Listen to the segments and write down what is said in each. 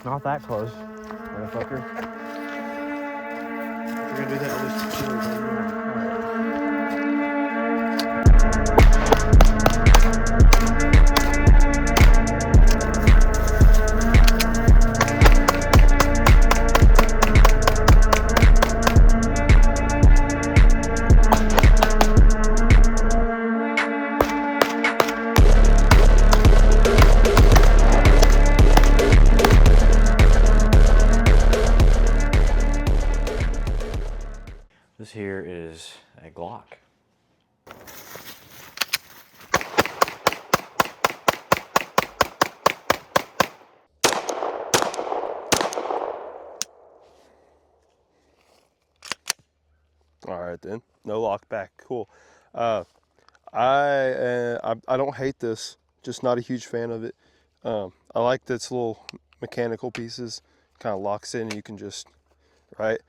Not that close, motherfucker. If you're gonna do that, at least chill, This here is a Glock. All right then, no lock back, cool. I don't hate this, just not a huge fan of it. I like this little mechanical pieces, kind of locks in and you can just, right?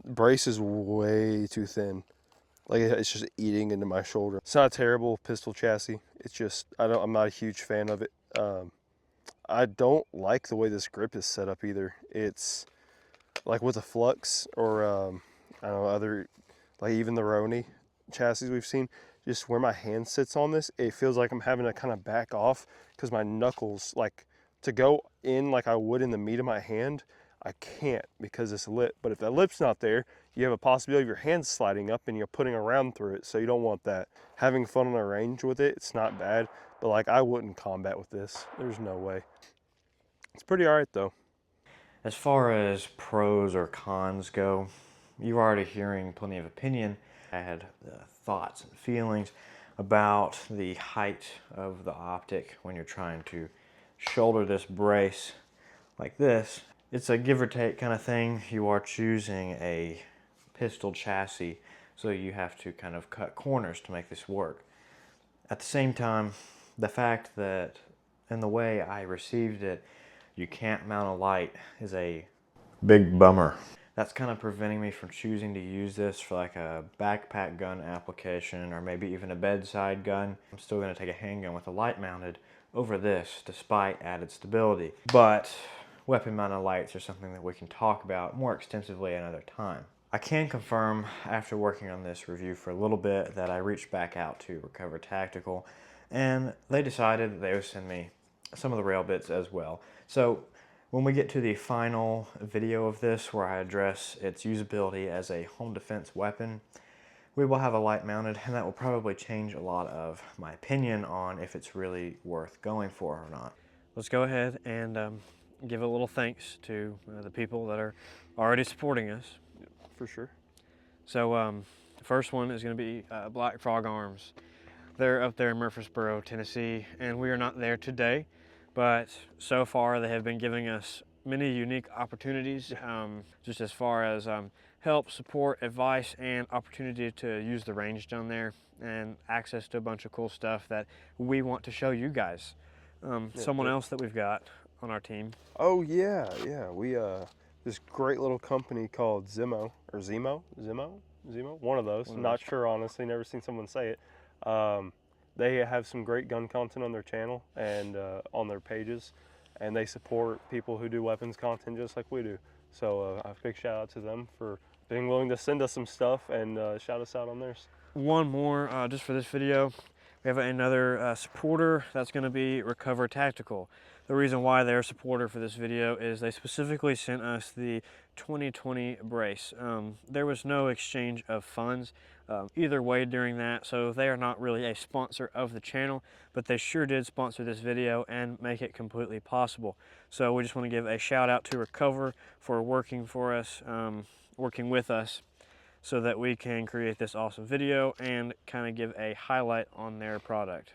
Brace is way too thin. Like it's just eating into my shoulder. It's not a terrible pistol chassis. It's just, I'm not a huge fan of it. I don't like the way this grip is set up either. It's like with a Flux or I don't know, other, like even the Roni chassis we've seen, just where my hand sits on this, it feels like I'm having to kind of back off because my knuckles, like to go in like I would in the meat of my hand, I can't because it's lip. But if that lip's not there, you have a possibility of your hand sliding up and you're putting a round through it. So you don't want that. Having fun on a range with it, it's not bad. But like I wouldn't combat with this. There's no way. It's pretty all right though. As far as pros or cons go, you're already hearing plenty of opinion. I had thoughts and feelings about the height of the optic when you're trying to shoulder this brace like this. It's a give or take kind of thing. You are choosing a pistol chassis, so you have to kind of cut corners to make this work. At the same time, the fact that in the way I received it, you can't mount a light is a big bummer. That's kind of preventing me from choosing to use this for like a backpack gun application or maybe even a bedside gun. I'm still going to take a handgun with a light mounted over this despite added stability. But weapon mounted lights are something that we can talk about more extensively another time. I can confirm after working on this review for a little bit that I reached back out to Recover Tactical and they decided that they would send me some of the rail bits as well. So when we get to the final video of this where I address its usability as a home defense weapon, we will have a light mounted and that will probably change a lot of my opinion on if it's really worth going for or not. Let's go ahead and give a little thanks to the people that are already supporting us. For sure. So the first one is going to be Black Frog Arms. They're up there in Murfreesboro, Tennessee, and we are not there today, but so far they have been giving us many unique opportunities, just as far as help, support, advice, and opportunity to use the range down there and access to a bunch of cool stuff that we want to show you guys. Someone else that we've got on our team. Oh yeah, we this great little company called Zemo or Zemo, one of those. Not sure honestly, never seen someone say it. They have some great gun content on their channel and on their pages, and they support people who do weapons content just like we do. So a big shout out to them for being willing to send us some stuff and shout us out on theirs. One more just for this video. We have another supporter that's going to be Recover Tactical. The reason why they're a supporter for this video is they specifically sent us the 2020 brace. There was no exchange of funds either way during that, so they are not really a sponsor of the channel, but they sure did sponsor this video and make it completely possible. So we just want to give a shout out to Recover for working for us, working with us, so that we can create this awesome video and kind of give a highlight on their product.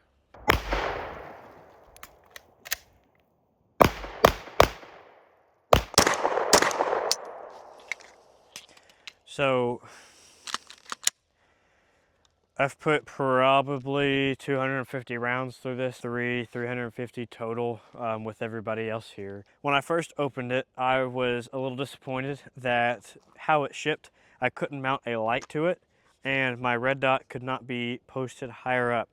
So I've put probably 250 rounds through this, 350 total with everybody else here. When I first opened it, I was a little disappointed that how it shipped, I couldn't mount a light to it, and my red dot could not be posted higher up.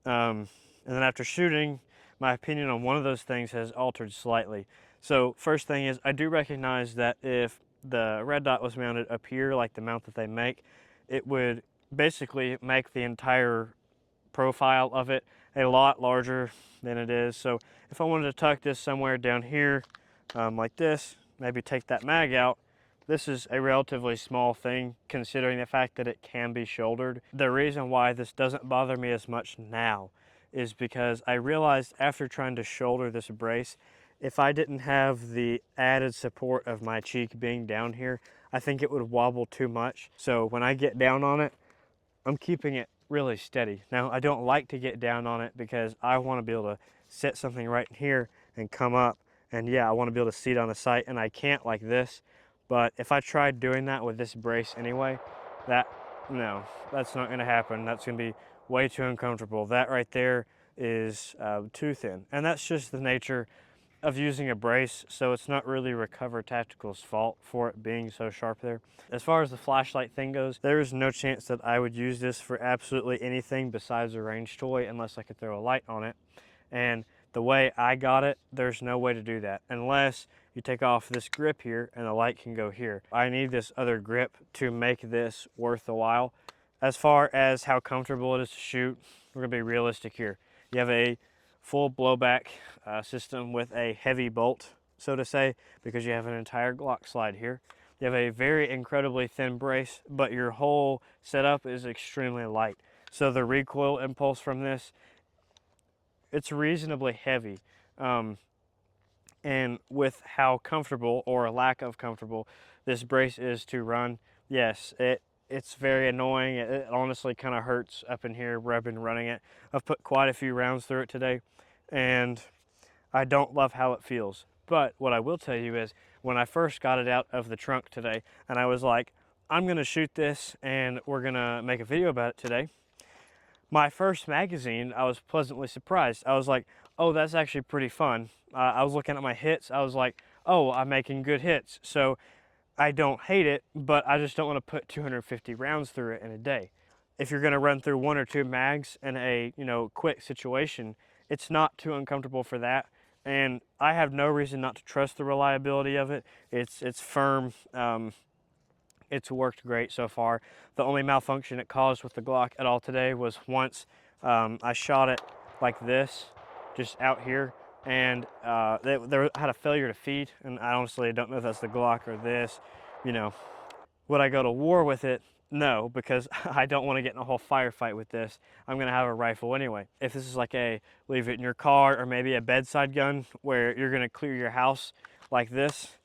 And then after shooting, my opinion on one of those things has altered slightly. So first thing is, I do recognize that if the red dot was mounted up here, like the mount that they make, it would basically make the entire profile of it a lot larger than it is. So if I wanted to tuck this somewhere down here, like this, maybe take that mag out, this is a relatively small thing considering the fact that it can be shouldered. The reason why this doesn't bother me as much now is because I realized after trying to shoulder this brace, if I didn't have the added support of my cheek being down here, I think it would wobble too much. So when I get down on it, I'm keeping it really steady. Now, I don't like to get down on it because I want to be able to set something right here and come up. And yeah, I want to be able to see it on the sight, and I can't like this. But if I tried doing that with this brace anyway, no, that's not going to happen. That's going to be way too uncomfortable. That right there is too thin. And that's just the nature of using a brace, so it's not really Recover Tactical's fault for it being so sharp there. As far as the flashlight thing goes, there is no chance that I would use this for absolutely anything besides a range toy unless I could throw a light on it. And the way I got it, there's no way to do that unless you take off this grip here and the light can go here. I need this other grip to make this worth the while. As far as how comfortable it is to shoot, we're gonna be realistic here. You have a full blowback system with a heavy bolt, so to say, because you have an entire Glock slide here. You have a very incredibly thin brace, but your whole setup is extremely light. So the recoil impulse from this, it's reasonably heavy. And with how comfortable or lack of comfortable this brace is to run, yes, it's very annoying. It honestly kind of hurts up in here where I've been running it. I've put quite a few rounds through it today, and I don't love how it feels. But what I will tell you is when I first got it out of the trunk today and I was like, I'm going to shoot this and we're going to make a video about it today, my first magazine, I was pleasantly surprised. I was like, oh, that's actually pretty fun. I was looking at my hits. I was like, oh, I'm making good hits. So I don't hate it, but I just don't want to put 250 rounds through it in a day. If you're going to run through 1 or 2 mags in a quick situation, it's not too uncomfortable for that. And I have no reason not to trust the reliability of it. It's firm. It's worked great so far. The only malfunction it caused with the Glock at all today was once I shot it like this, just out here, and they had a failure to feed. And I honestly don't know if that's the Glock or this. Would I go to war with it? No, because I don't want to get in a whole firefight with this. I'm going to have a rifle anyway. If this is like a leave it in your car or maybe a bedside gun where you're going to clear your house like this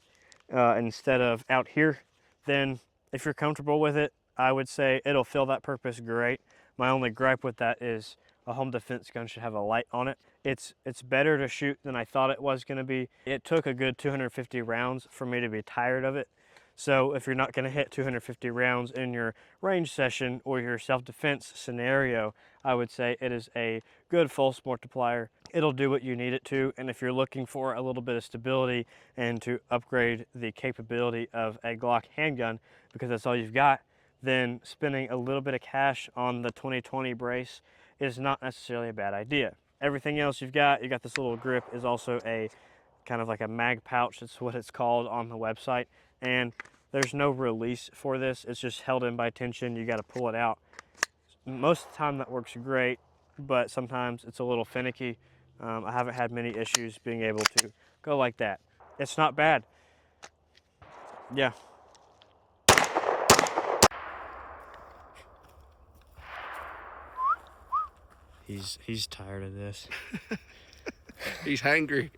instead of out here, then if you're comfortable with it, I would say it'll fill that purpose great. My only gripe with that is a home defense gun should have a light on it. It's better to shoot than I thought it was going to be. It took a good 250 rounds for me to be tired of it. So if you're not going to hit 250 rounds in your range session or your self-defense scenario, I would say it is a good false multiplier. It'll do what you need it to, and if you're looking for a little bit of stability and to upgrade the capability of a Glock handgun, because that's all you've got, then spending a little bit of cash on the 2020 brace is not necessarily a bad idea. Everything else you got this little grip is also a kind of like a mag pouch. That's what it's called on the website. And there's no release for this. It's just held in by tension. You got to pull it out. Most of the time that works great, but sometimes it's a little finicky. I haven't had many issues being able to go like that. It's not bad. Yeah. He's tired of this. He's hungry.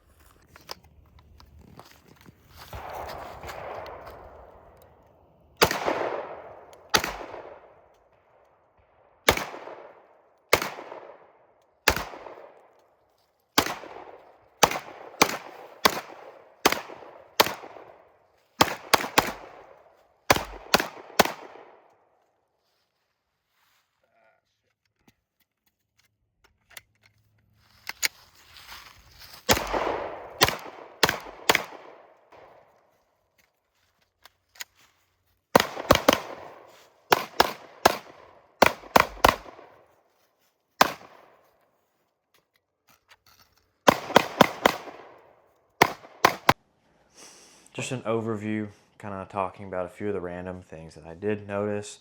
Just an overview, kind of talking about a few of the random things that I did notice.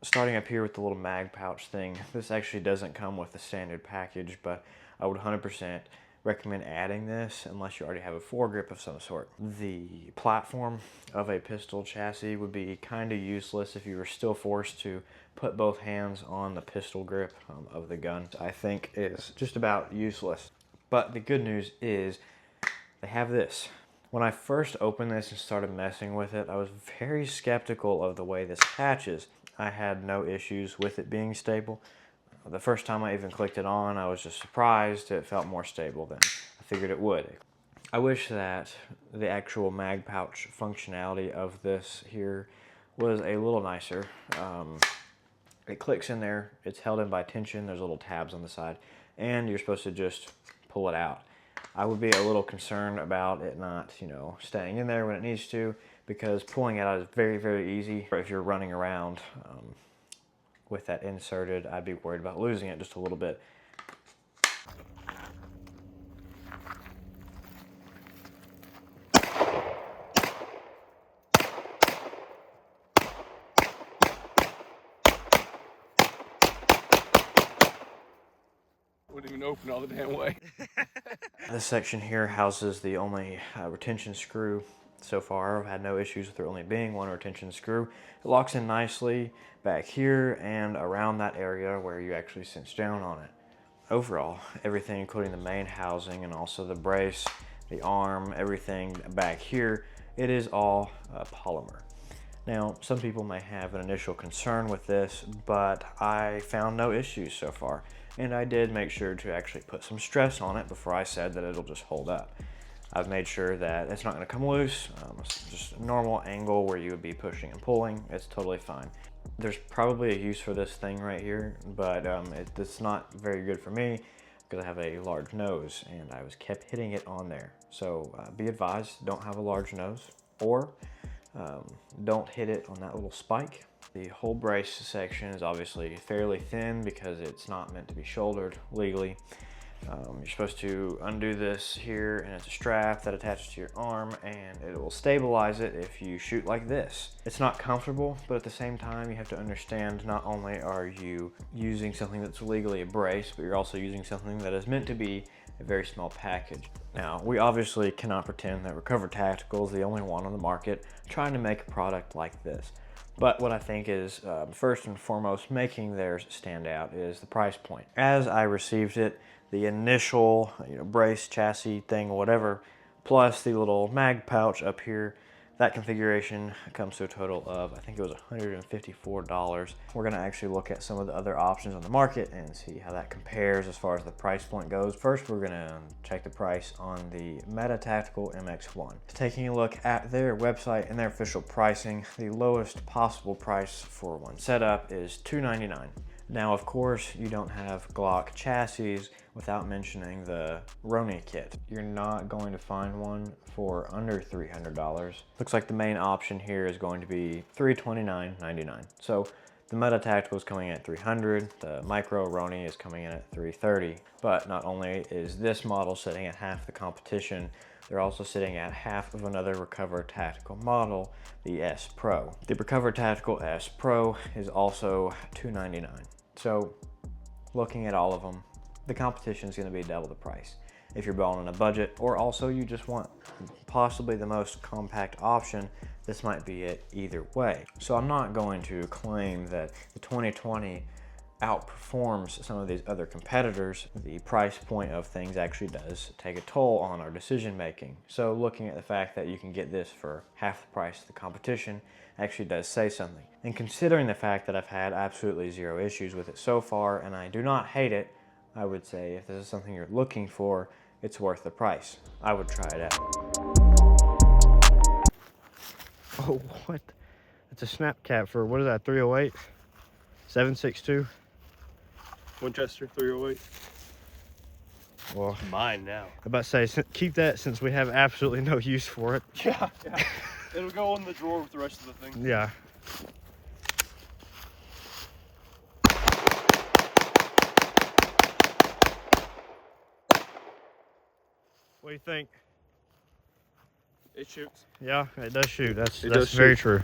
Starting up here with the little mag pouch thing, this actually doesn't come with the standard package, but I would 100% recommend adding this unless you already have a foregrip of some sort. The platform of a pistol chassis would be kind of useless if you were still forced to put both hands on the pistol grip of the gun. I think is just about useless. But the good news is they have this. When I first opened this and started messing with it, I was very skeptical of the way this hatches. I had no issues with it being stable. The first time I even clicked it on, I was just surprised it felt more stable than I figured it would. I wish that the actual mag pouch functionality of this here was a little nicer. It clicks in there, it's held in by tension, there's little tabs on the side, and you're supposed to just pull it out. I would be a little concerned about it not, staying in there when it needs to, because pulling it out is very, very easy. If you're running around with that inserted, I'd be worried about losing it just a little bit. Wouldn't even open all the damn way. This section here houses the only retention screw so far. I've had no issues with there only being one retention screw. It locks in nicely back here and around that area where you actually cinch down on it. Overall, everything including the main housing and also the brace, the arm, everything back here, it is all polymer. Now, some people may have an initial concern with this, but I found no issues so far. And I did make sure to actually put some stress on it before I said that it'll just hold up. I've made sure that it's not going to come loose. It's just a normal angle where you would be pushing and pulling. It's totally fine. There's probably a use for this thing right here, but it's not very good for me because I have a large nose and I was kept hitting it on there. So be advised, don't have a large nose, or don't hit it on that little spike. The whole brace section is obviously fairly thin because it's not meant to be shouldered legally. You're supposed to undo this here, and it's a strap that attaches to your arm, and it will stabilize it if you shoot like this. It's not comfortable, but at the same time, you have to understand not only are you using something that's legally a brace, but you're also using something that is meant to be a very small package. Now, we obviously cannot pretend that Recover Tactical is the only one on the market trying to make a product like this. But what I think is first and foremost making theirs stand out is the price point. As I received it, the initial brace, chassis thing, whatever, plus the little mag pouch up here, that configuration comes to a total of, I think it was $154. We're gonna actually look at some of the other options on the market and see how that compares as far as the price point goes. First, we're gonna check the price on the Meta Tactical MX1. Taking a look at their website and their official pricing, the lowest possible price for one setup is $299. Now, of course, you don't have Glock chassis without mentioning the Roni kit. You're not going to find one for under $300. Looks like the main option here is going to be $329.99. So the Meta Tactical is coming in at $300, the Micro Roni is coming in at $330. But not only is this model sitting at half the competition, they're also sitting at half of another Recover Tactical model, the S Pro. The Recover Tactical S Pro is also $299. So looking at all of them, the competition is going to be double the price. If you're balling on a budget, or also you just want possibly the most compact option, this might be it either way. So I'm not going to claim that the 2020 outperforms some of these other competitors. The price point of things actually does take a toll on our decision making. So looking at the fact that you can get this for half the price of the competition actually does say something. And considering the fact that I've had absolutely zero issues with it so far, and I do not hate it, I would say if this is something you're looking for, it's worth the price. I would try it out. Oh, what? It's a snap cap for, what is that, 308? 7.62? Winchester 308. Well, Mine now. I'm about to say, keep that since we have absolutely no use for it. Yeah. It'll go in the drawer with the rest of the things. Yeah. What do you think? It shoots. Yeah, it does shoot. It That's does very shoot. true.